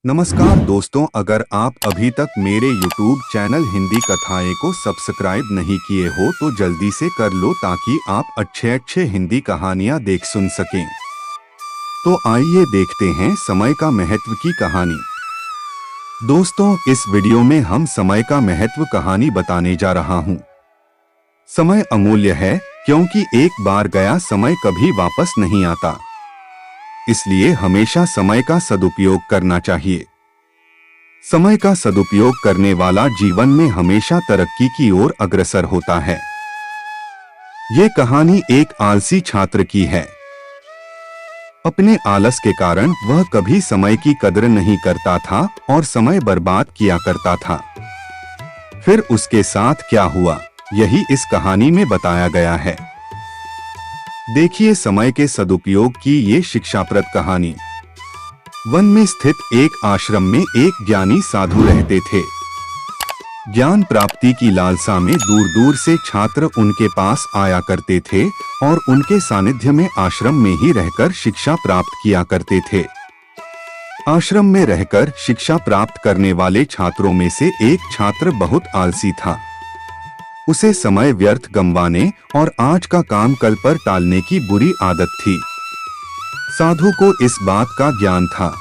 नमस्कार दोस्तों, अगर आप अभी तक मेरे YouTube चैनल हिंदी कथाएं को सब्सक्राइब नहीं किए हो तो जल्दी से कर लो ताकि आप अच्छे हिंदी कहानियां देख सुन सकें। तो आइए देखते हैं समय का महत्व की कहानी। दोस्तों, इस वीडियो में हम समय का महत्व कहानी बताने जा रहा हूं। समय अमूल्य है क्योंकि एक बार गया समय कभी वापस नहीं आता। इसलिए हमेशा समय का सदुपयोग करना चाहिए। समय का सदुपयोग करने वाला जीवन में हमेशा तरक्की की ओर अग्रसर होता है। ये कहानी एक आलसी छात्र की है। अपने आलस के कारण वह कभी समय की कदर नहीं करता था और समय बर्बाद किया करता था। फिर उसके साथ क्या हुआ, यही इस कहानी में बताया गया है। देखिए समय के सदुपयोग की ये शिक्षाप्रद कहानी। वन में स्थित एक आश्रम में एक ज्ञानी साधु रहते थे। ज्ञान प्राप्ति की लालसा में दूर दूर से छात्र उनके पास आया करते थे और उनके सानिध्य में आश्रम में ही रहकर शिक्षा प्राप्त किया करते थे। आश्रम में रहकर शिक्षा प्राप्त करने वाले छात्रों में से एक छात्र बहुत आलसी था। उसे समय व्यर्थ गंवाने और आज का काम कल पर टालने की बुरी आदत थी। साधु को इस बात का ज्ञान था,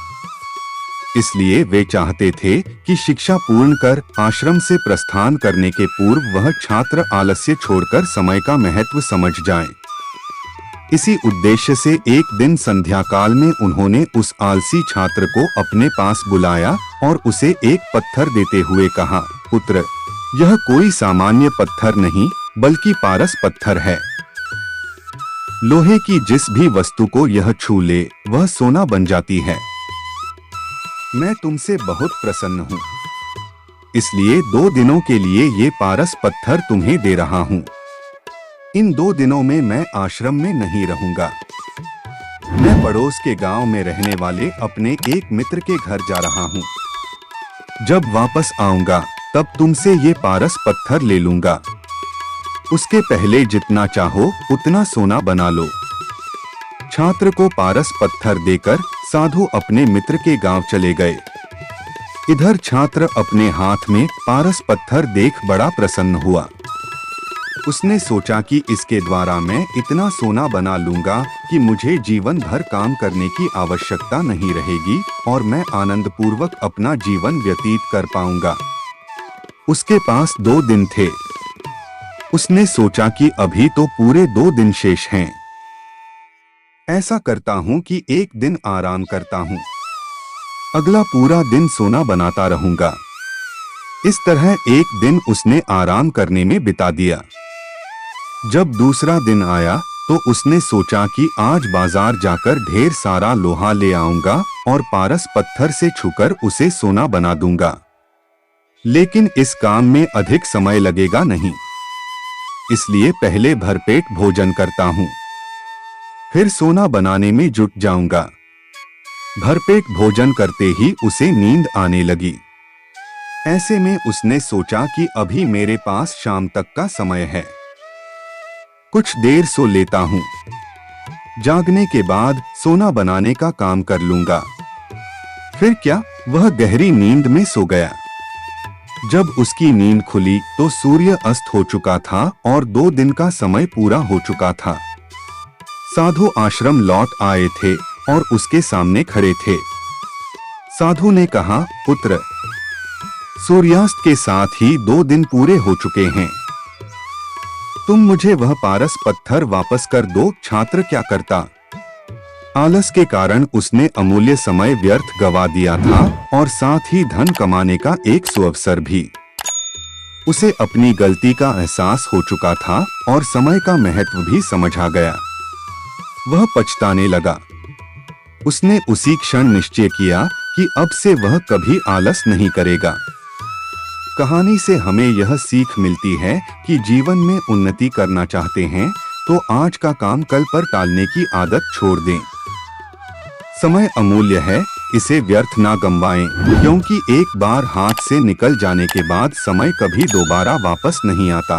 इसलिए वे चाहते थे कि शिक्षा पूर्ण कर आश्रम से प्रस्थान करने के पूर्व वह छात्र आलस्य छोड़कर समय का महत्व समझ जाए। इसी उद्देश्य से एक दिन संध्या काल में उन्होंने उस आलसी छात्र को अपने पास बुलाया और उसे एक पत्थर देते हुए कहा, पुत्र, यह कोई सामान्य पत्थर नहीं बल्कि पारस पत्थर है। लोहे की जिस भी वस्तु को यह छू ले वह सोना बन जाती है। मैं तुमसे बहुत प्रसन्न हूँ, इसलिए 2 दिनों के लिए ये पारस पत्थर तुम्हें दे रहा हूँ। इन 2 दिनों में मैं आश्रम में नहीं रहूंगा। मैं पड़ोस के गांव में रहने वाले अपने एक मित्र के घर जा रहा हूँ। जब वापस आऊंगा तब तुमसे ये पारस पत्थर ले लूंगा। उसके पहले जितना चाहो उतना सोना बना लो। छात्र को पारस पत्थर देकर साधु अपने मित्र के गांव चले गए। इधर छात्र अपने हाथ में पारस पत्थर देख बड़ा प्रसन्न हुआ। उसने सोचा कि इसके द्वारा मैं इतना सोना बना लूंगा कि मुझे जीवन भर काम करने की आवश्यकता नहीं रहेगी और मैं आनंद पूर्वक अपना जीवन व्यतीत कर पाऊंगा। उसके पास 2 दिन थे। उसने सोचा कि अभी तो पूरे 2 दिन शेष हैं। ऐसा करता हूं कि एक दिन आराम करता हूं, अगला पूरा दिन सोना बनाता रहूंगा। इस तरह एक दिन उसने आराम करने में बिता दिया। जब दूसरा दिन आया तो उसने सोचा कि आज बाजार जाकर ढेर सारा लोहा ले आऊंगा और पारस पत्थर से छूकर उसे सोना बना दूंगा। लेकिन इस काम में अधिक समय लगेगा नहीं, इसलिए पहले भरपेट भोजन करता हूँ, फिर सोना बनाने में जुट जाऊंगा। भरपेट भोजन करते ही उसे नींद आने लगी। ऐसे में उसने सोचा कि अभी मेरे पास शाम तक का समय है, कुछ देर सो लेता हूँ। जागने के बाद सोना बनाने का काम कर लूंगा। फिर क्या, वह गहरी नींद में सो गया। जब उसकी नींद खुली तो सूर्य अस्त हो चुका था और 2 दिन का समय पूरा हो चुका था। साधु आश्रम लौट आए थे और उसके सामने खड़े थे। साधु ने कहा, पुत्र, सूर्यास्त के साथ ही 2 दिन पूरे हो चुके हैं। तुम मुझे वह पारस पत्थर वापस कर दो। छात्र क्या करता? आलस के कारण उसने अमूल्य समय व्यर्थ गवा दिया था और साथ ही धन कमाने का एक सुअवसर भी। उसे अपनी गलती का एहसास हो चुका था और समय का महत्व भी समझ आ गया। वह पछताने लगा। उसने उसी क्षण निश्चय किया कि अब से वह कभी आलस नहीं करेगा। कहानी से हमें यह सीख मिलती है कि जीवन में उन्नति करना चाहते हैं तो आज का काम कल पर टालने की आदत छोड़ दें। समय अमूल्य है, इसे व्यर्थ ना गंवाएं, क्योंकि एक बार हाथ से निकल जाने के बाद समय कभी दोबारा वापस नहीं आता।